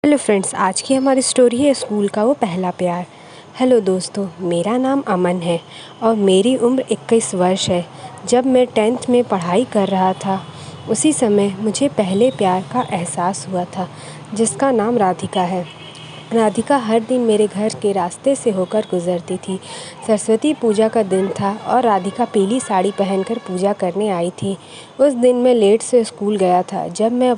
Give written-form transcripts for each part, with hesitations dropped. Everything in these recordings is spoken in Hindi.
हेलो फ्रेंड्स, आज की हमारी स्टोरी है स्कूल का वो पहला प्यार। हेलो दोस्तों, मेरा नाम अमन है और मेरी उम्र 21 वर्ष है। जब मैं 10th में पढ़ाई कर रहा था उसी समय मुझे पहले प्यार का एहसास हुआ था, जिसका नाम राधिका है। राधिका हर दिन मेरे घर के रास्ते से होकर गुजरती थी। सरस्वती पूजा का दिन था और राधिका पीली साड़ी पहनकर पूजा करने आई थी। उस दिन मैं लेट से स्कूल गया था। जब मैं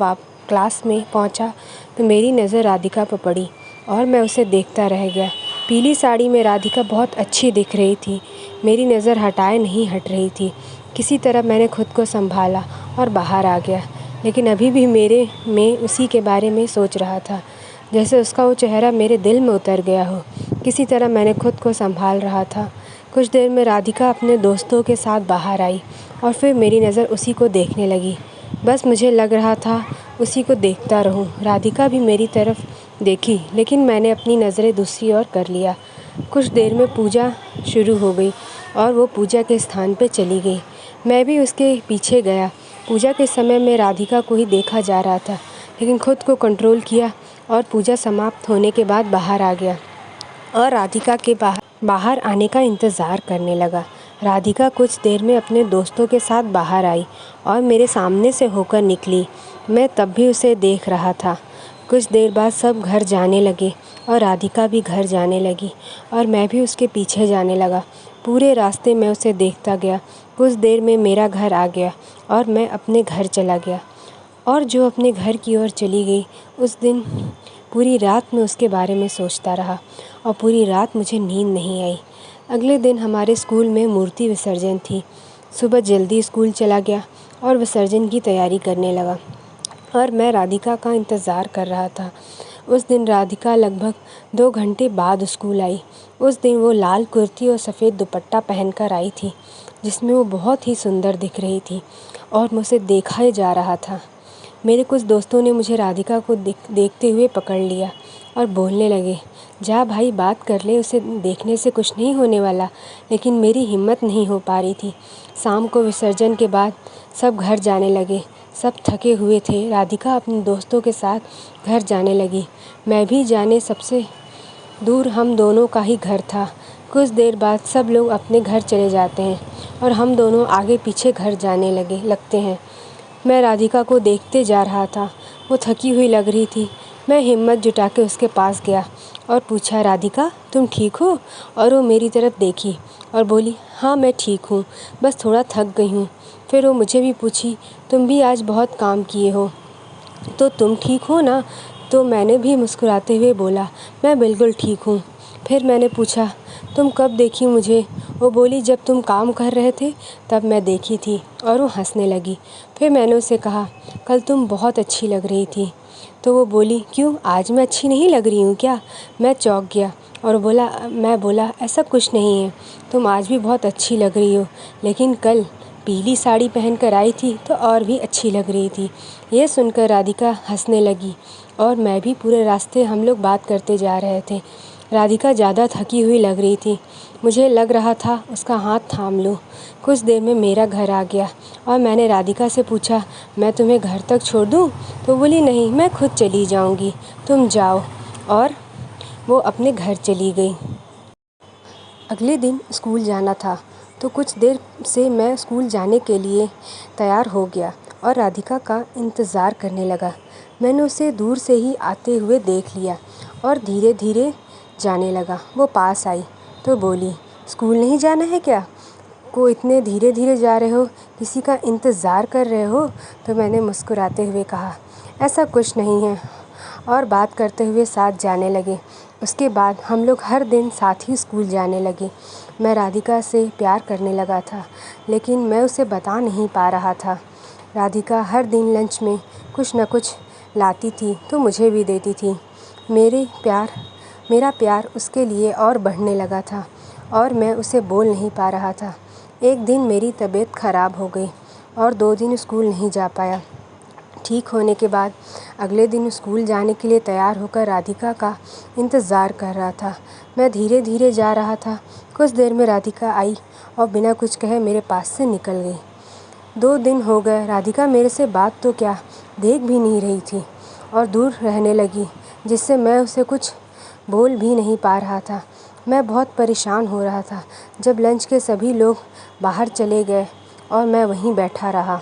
क्लास में पहुंचा तो मेरी नज़र राधिका पर पड़ी और मैं उसे देखता रह गया। पीली साड़ी में राधिका बहुत अच्छी दिख रही थी। मेरी नज़र हटाए नहीं हट रही थी। किसी तरह मैंने खुद को संभाला और बाहर आ गया, लेकिन अभी भी मेरे में उसी के बारे में सोच रहा था, जैसे उसका वो चेहरा मेरे दिल में उतर गया हो। किसी तरह मैंने खुद को संभाल रहा था। कुछ देर में राधिका अपने दोस्तों के साथ बाहर आई और फिर मेरी नज़र उसी को देखने लगी। बस मुझे लग रहा था उसी को देखता रहूं। राधिका भी मेरी तरफ देखी, लेकिन मैंने अपनी नज़रें दूसरी ओर कर लिया। कुछ देर में पूजा शुरू हो गई और वो पूजा के स्थान पे चली गई। मैं भी उसके पीछे गया। पूजा के समय में राधिका को ही देखा जा रहा था, लेकिन खुद को कंट्रोल किया और पूजा समाप्त होने के बाद बाहर आ गया और राधिका के बाहर आने का इंतज़ार करने लगा। राधिका कुछ देर में अपने दोस्तों के साथ बाहर आई और मेरे सामने से होकर निकली। मैं तब भी उसे देख रहा था। कुछ देर बाद सब घर जाने लगे और राधिका भी घर जाने लगी और मैं भी उसके पीछे जाने लगा। पूरे रास्ते मैं उसे देखता गया। कुछ देर में मेरा घर आ गया और मैं अपने घर चला गया। और जो अपने घर की ओर चली गई, उस दिन पूरी रात मैं उसके बारे में सोचता रहा और पूरी रात मुझे नींद नहीं आई। अगले दिन हमारे स्कूल में मूर्ति विसर्जन थी। सुबह जल्दी स्कूल चला गया और विसर्जन की तैयारी करने लगा और मैं राधिका का इंतज़ार कर रहा था। उस दिन राधिका लगभग 2 घंटे बाद स्कूल आई। उस दिन वो लाल कुर्ती और सफ़ेद दुपट्टा पहनकर आई थी, जिसमें वो बहुत ही सुंदर दिख रही थी और मुझे देखा ही जा रहा था। मेरे कुछ दोस्तों ने मुझे राधिका को देखते हुए पकड़ लिया और बोलने लगे, जा भाई बात कर ले, उसे देखने से कुछ नहीं होने वाला। लेकिन मेरी हिम्मत नहीं हो पा रही थी। शाम को विसर्जन के बाद सब घर जाने लगे। सब थके हुए थे। राधिका अपने दोस्तों के साथ घर जाने लगी। मैं भी जाने सबसे दूर हम दोनों का ही घर था। कुछ देर बाद सब लोग अपने घर चले जाते हैं और हम दोनों आगे पीछे घर जाने लगते हैं। मैं राधिका को देखते जा रहा था। वो थकी हुई लग रही थी। मैं हिम्मत जुटा के उसके पास गया और पूछा, राधिका तुम ठीक हो? और वो मेरी तरफ देखी और बोली, हाँ मैं ठीक हूँ, बस थोड़ा थक गई हूँ। फिर वो मुझे भी पूछी, तुम भी आज बहुत काम किए हो तो तुम ठीक हो ना? तो मैंने भी मुस्कुराते हुए बोला, मैं बिल्कुल ठीक हूँ। फिर मैंने पूछा, तुम कब देखी मुझे? वो बोली, जब तुम काम कर रहे थे तब मैं देखी थी। और वो हंसने लगी। फिर मैंने उसे कहा, कल तुम बहुत अच्छी लग रही थी। तो वो बोली, क्यों, आज मैं अच्छी नहीं लग रही हूँ क्या? मैं चौंक गया और मैं बोला, ऐसा कुछ नहीं है, तुम आज भी बहुत अच्छी लग रही हो, लेकिन कल पीली साड़ी पहन कर आई थी तो और भी अच्छी लग रही थी। यह सुनकर राधिका हंसने लगी और मैं भी। पूरे रास्ते हम लोग बात करते जा रहे थे। राधिका ज़्यादा थकी हुई लग रही थी। मुझे लग रहा था उसका हाथ थाम लूँ। कुछ देर में मेरा घर आ गया और मैंने राधिका से पूछा, मैं तुम्हें घर तक छोड़ दूँ? तो बोली, नहीं, मैं खुद चली जाऊँगी, तुम जाओ। और वो अपने घर चली गई। अगले दिन स्कूल जाना था तो कुछ देर से मैं स्कूल जाने के लिए तैयार हो गया और राधिका का इंतज़ार करने लगा। मैंने उसे दूर से ही आते हुए देख लिया और धीरे धीरे जाने लगा। वो पास आई तो बोली, स्कूल नहीं जाना है क्या? को इतने धीरे धीरे जा रहे हो, किसी का इंतज़ार कर रहे हो? तो मैंने मुस्कुराते हुए कहा, ऐसा कुछ नहीं है, और बात करते हुए साथ जाने लगे। उसके बाद हम लोग हर दिन साथ ही स्कूल जाने लगे। मैं राधिका से प्यार करने लगा था, लेकिन मैं उसे बता नहीं पा रहा था। राधिका हर दिन लंच में कुछ न कुछ लाती थी तो मुझे भी देती थी। मेरा प्यार उसके लिए और बढ़ने लगा था और मैं उसे बोल नहीं पा रहा था। एक दिन मेरी तबीयत ख़राब हो गई और 2 दिन स्कूल नहीं जा पाया। ठीक होने के बाद अगले दिन स्कूल जाने के लिए तैयार होकर राधिका का इंतज़ार कर रहा था। मैं धीरे धीरे जा रहा था। कुछ देर में राधिका आई और बिना कुछ कहे मेरे पास से निकल गई। 2 दिन हो गए, राधिका मेरे से बात तो क्या, देख भी नहीं रही थी और दूर रहने लगी। जिससे मैं उसे कुछ बोल भी नहीं पा रहा था। मैं बहुत परेशान हो रहा था जब लंच के सभी लोग बाहर चले गए और मैं वहीं बैठा रहा।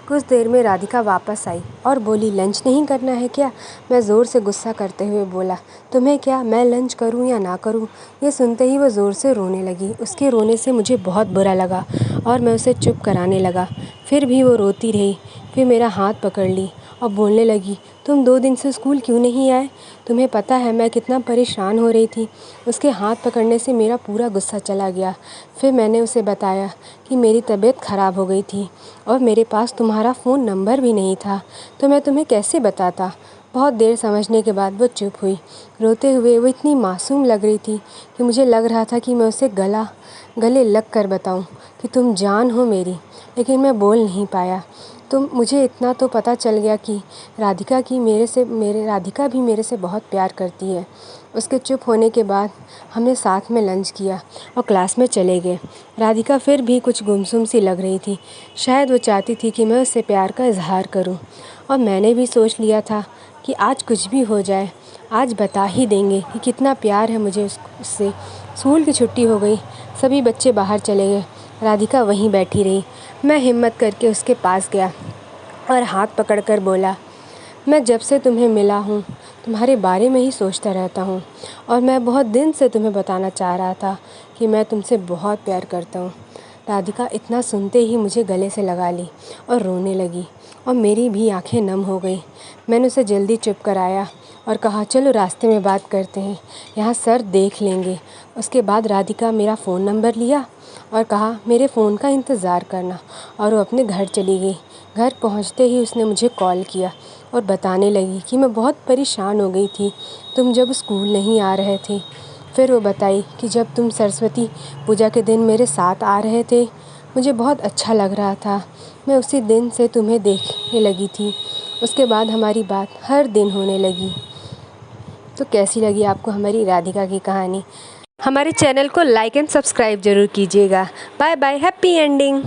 कुछ देर में राधिका वापस आई और बोली, लंच नहीं करना है क्या? मैं ज़ोर से गुस्सा करते हुए बोला, तुम्हें क्या, मैं लंच करूं या ना करूं? ये सुनते ही वो ज़ोर से रोने लगी। उसके रोने से मुझे बहुत बुरा लगा और मैं उसे चुप कराने लगा। फिर भी वो रोती रही। फिर मेरा हाथ पकड़ ली और बोलने लगी, तुम 2 दिन से स्कूल क्यों नहीं आए? तुम्हें पता है मैं कितना परेशान हो रही थी। उसके हाथ पकड़ने से मेरा पूरा गुस्सा चला गया। फिर मैंने उसे बताया कि मेरी तबीयत ख़राब हो गई थी और मेरे पास तुम्हारा फ़ोन नंबर भी नहीं था, तो मैं तुम्हें कैसे बताता। बहुत देर समझने के बाद वो चुप हुई। रोते हुए वो इतनी मासूम लग रही थी कि मुझे लग रहा था कि मैं उसे गले लग कर बताऊं कि तुम जान हो मेरी, लेकिन मैं बोल नहीं पाया। मुझे इतना तो पता चल गया कि राधिका भी मेरे से बहुत प्यार करती है। उसके चुप होने के बाद हमने साथ में लंच किया और क्लास में चले गए। राधिका फिर भी कुछ गुमसुम सी लग रही थी। शायद वो चाहती थी कि मैं उससे प्यार का इजहार करूं, और मैंने भी सोच लिया था कि आज कुछ भी हो जाए, आज बता ही देंगे कि कितना प्यार है मुझे उससे। स्कूल की छुट्टी हो गई, सभी बच्चे बाहर चले गए। राधिका वहीं बैठी रही। मैं हिम्मत करके उसके पास गया और हाथ पकड़कर बोला, मैं जब से तुम्हें मिला हूँ तुम्हारे बारे में ही सोचता रहता हूँ, और मैं बहुत दिन से तुम्हें बताना चाह रहा था कि मैं तुमसे बहुत प्यार करता हूँ। राधिका इतना सुनते ही मुझे गले से लगा ली और रोने लगी, और मेरी भी आंखें नम हो गई। मैंने उसे जल्दी चुप कराया और कहा, चलो रास्ते में बात करते हैं, यहाँ सर देख लेंगे। उसके बाद राधिका मेरा फ़ोन नंबर लिया और कहा, मेरे फ़ोन का इंतज़ार करना, और वो अपने घर चली गई। घर पहुँचते ही उसने मुझे कॉल किया और बताने लगी कि मैं बहुत परेशान हो गई थी तुम जब स्कूल नहीं आ रहे थे। फिर वो बताई कि जब तुम सरस्वती पूजा के दिन मेरे साथ आ रहे थे, मुझे बहुत अच्छा लग रहा था। मैं उसी दिन से तुम्हें देखने लगी थी। उसके बाद हमारी बात हर दिन होने लगी। तो कैसी लगी आपको हमारी राधिका की कहानी? हमारे चैनल को लाइक एंड सब्सक्राइब ज़रूर कीजिएगा। Bye bye, happy ending.